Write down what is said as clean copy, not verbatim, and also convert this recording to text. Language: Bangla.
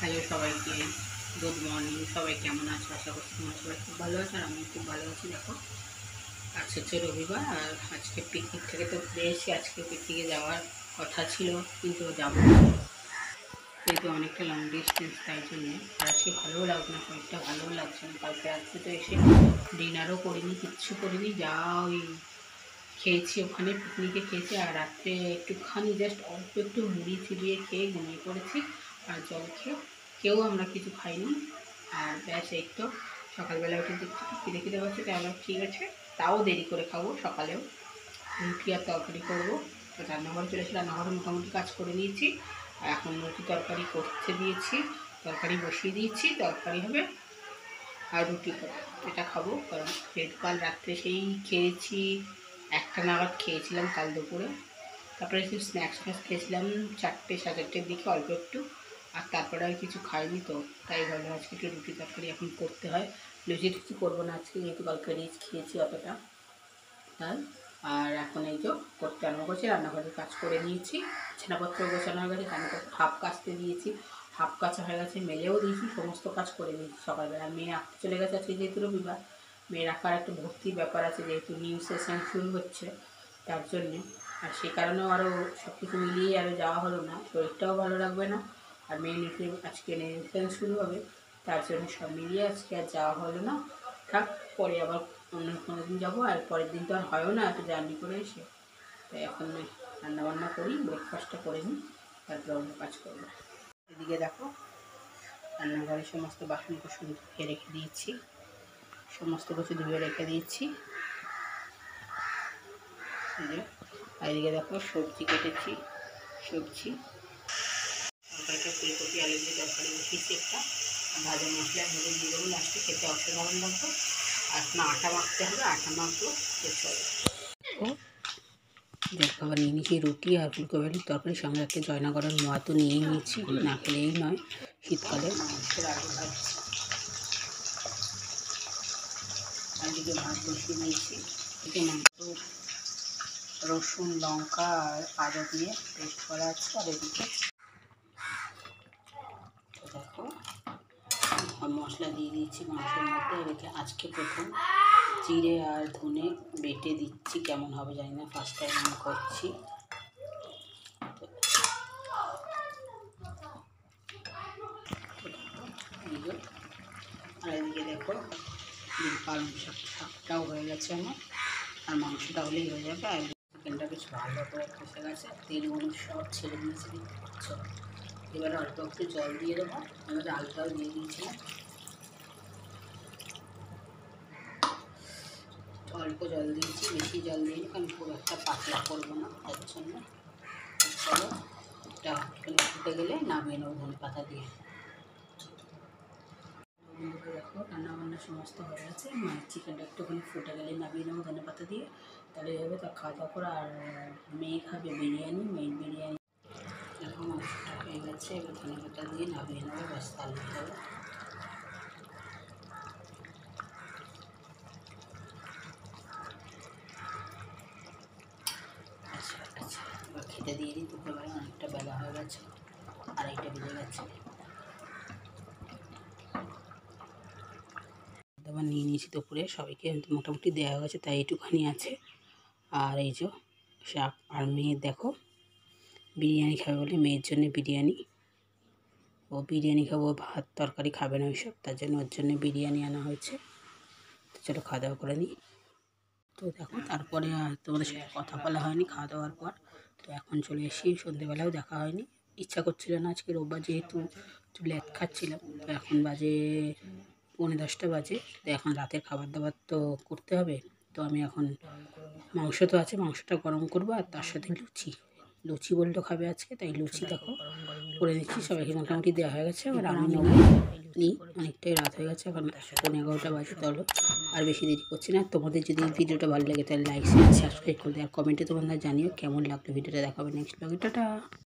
হ্যালো সবাইকে, গুড মর্নিং। সবাই কেমন আছো? আশা করছি তোমরা সবাই খুব ভালো আছো, আর আমি খুব ভালো আছি। দেখো, আজ হচ্ছে রবিবার, আর আজকে পিকনিক থেকে তো ঘুরে এসেছি। আজকে পিকনিকে যাওয়ার কথা ছিল, কিন্তু যাবো না, যেহেতু অনেকটা লং ডিস্টেন্স, তাই জন্যে। আর আজকে ভালোও লাগছে না, শরীরটা ভালোও লাগছে না। কালকে রাত্রে তো এসে ডিনারও করিনি, কিচ্ছু করিনি, যা ওই খেয়েছি ওখানে পিকনিকে খেয়েছি। আর রাত্রে একটুখানি জাস্ট অল্প একটু মুড়ি চিবিয়ে খেয়ে ঘুমিয়ে পড়েছি। আর জল খেয়ে কেউ আমরা কিছু খাইনি। আর ব্যাস, এই তো সকালবেলা উঠে দেখছি একটু খিদে খিদে পাচ্ছে, তাহলে ঠিক আছে, তাও দেরি করে খাবো। সকালেও রুটি আর তরকারি করবো। তো রান্নাঘরে চলে এসে রান্নাঘরে মোটামুটি কাজ করে নিয়েছি। আর এখন রুটি তরকারি করতে দিয়েছি, তরকারি বসিয়ে দিয়েছি, তরকারি হবে আর রুটি এটা খাবো। কারণ যেহেতু কাল রাত্রে সেই খেয়েছি, 1টা নাগাদ খেয়েছিলাম কাল দুপুরে। তারপরে একটু স্ন্যাক্স খেয়েছিলাম 4টে সাড়ে 4টের দিকে, অল্প একটু। আর তারপরে আর কিছু খাইনি, তো তাই ভাবলাম আজকে একটু রুটি তরকারি এখন করতে হয়। লুচি টুচি করবো না আজকে, যেহেতু কালকে রিচ খেয়েছি অতটা, তাই। আর এখন এই যে করতে আরম্ভ করছি, রান্নাঘরের কাজ করে নিয়েছি, ছানাপত্র গোছানো হয়ে গেছে, ছানাপত্র হাফ কাচতে দিয়েছি, হাফ কাচা হয়ে গেছে, মেলেও দিয়েছি, সমস্ত কাজ করে নিয়েছি সকালবেলা। মেয়ে আঁকতে চলে গেছে আজকে, যেহেতু রবিবার। মেয়ের আঁকার একটা ভর্তির ব্যাপার আছে, যেহেতু নিউ সেশন শুরু হচ্ছে, তার জন্যে। আর সে কারণেও আরও সব কিছু মিলিয়ে আরও যাওয়া হলো না, শরীরটাও ভালো লাগবে না। আর মেয়ে আজকে নিউ সেশন শুরু হবে, তার জন্য সব মিলিয়ে আজকে আর যাওয়া হলো না। থাক, পরে আবার অন্য কোনো দিন যাবো। আর পরের দিন তো আর হয়ও না এত জার্নি করে এসে, তাই এখন রান্নাবান্না করি, ব্রেকফাস্টটা করে নিই, তারপর অন্য কাজ করবো। এদিকে দেখো, রান্নাঘরে সমস্ত বাসন কোসন ধুয়ে রেখে দিয়েছি, সমস্ত কিছু ধুয়ে রেখে দিয়েছি। আর এদিকে দেখো সবজি কেটেছি, সবজি তরকারিটা ফুলকপি আলু দিয়ে তরকারি বসিয়েছি একটা, ভাজা মশলা ভেজে দিয়ে দেবো লাস্টে, খেতে অসাধারণ লাগবে। আর এখন আটা মাখতে হবে, আটা মাখবো তো চলো। জলখাবার নিয়ে নিয়েছি রুটি আর ফুলকপি আলুর তরকারির সঙ্গে একটা জয়নগরের মোয়া তো নিয়েই নিয়েছি, না খেলেই নয় শীতকালে। মাংসের আলু ভাজছি, এদিকে ভাত বসিয়ে নিয়েছি। এদিকে মাংস রসুন লঙ্কা আর আদা দিয়ে পেস্ট করা আছে। আর এদিকে দেখো মশলা দিয়ে দিয়েছি মাংসের মধ্যে। এদিকে আজকে প্রথম জিরে আর ধনে বেটে দিচ্ছি, কেমন হবে জানি না, ফার্স্ট টাইম আমি করছি। আর এদিকে দেখো পালং শাকটাও হয়ে গেছে আমার, আর মাংসটা হলেই হয়ে যাবে। আর চিকেনটা বেশ ভালো করে কষে গেছে, তেলগুলো সব ছেড়ে দিয়েছি, দেখতে। এবারে অল্প একটু জল দিয়ে দেবো, এবারে আলুটাও দিয়ে দিয়েছিলাম, অল্প জল দিয়েছি, বেশি জল দিইনি, কারণ খুব একটা পাতলা করবো না, তার জন্য। চলো, এটা একটু ফুটে গেলে নামিয়ে নেবো ধনে পাতা দিয়ে। দেখো রান্নাবান্না সমস্ত হয়ে গেছে, মায়ের চিকেনটা একটুখানি ফুটে গেলে নামিয়ে নেবো ধনে পাতা দিয়ে, তাহলে হবে তা খাওয়া দাওয়া করে। আর মেয়ে খাবে বিরিয়ানি, মেয়ের বিরিয়ানি। দেখো মাংসটা হয়ে গেছে, এবার ধনে পাতা দিয়ে নামিয়ে নেবো, ব্যাস তাহলে হবে। আচ্ছা, এবার খেতে দিয়ে দিই, দুপুরবেলা অনেকটা বেলা হয়ে গেছে, 2:30 বেজে গেছে। আবার নিয়ে নিয়েছি দুপুরে, সবাইকে মোটামুটি দেওয়া হয়ে গেছে, তাই একটুখানি আছে। আর এই যে শাক, আর মেয়ের দেখো বিরিয়ানি খাবে বলে, মেয়ের জন্য বিরিয়ানি, ও বিরিয়ানি খাবো, ভাত তরকারি খাবে না ওইসব, তার জন্য ওর জন্য বিরিয়ানি আনা হয়েছে। তো চলো খাওয়া দাওয়া করে নিই। তো দেখো তারপরে আর তোমাদের সাথে কথা বলা হয়নি খাওয়া দাওয়ার পর। তো এখন চলে এসেছি, সন্ধ্যেবেলাও দেখা হয়নি, ইচ্ছা করছিল না, আজকে রোববার যেহেতু একটু লেট খাচ্ছিলাম। তো এখন বাজে 9:45 বাজে, তো এখন রাতের খাবার দাবার তো করতে হবে। তো আমি এখন মাংস তো আছে, মাংসটা গরম করবো, আর তার সাথে লুচি বললেও খাবে আজকে, তাই লুচি দেখো করে দিচ্ছি। সবাইকে মোটামুটি দেওয়া হয়ে গেছে, এবার আমি নিই, অনেকটাই রাত হয়ে গেছে, এখন 11:30 বাজে। চলো আর বেশি দেরি করছি না। তোমাদের যদি ভিডিওটা ভালো লাগে তাহলে লাইক শেয়ার সাবস্ক্রাইব করে দিও, আর কমেন্টে তোমরা জানিও কেমন লাগলো ভিডিওটা। দেখাবে নেক্সট ব্লগে, টাটা।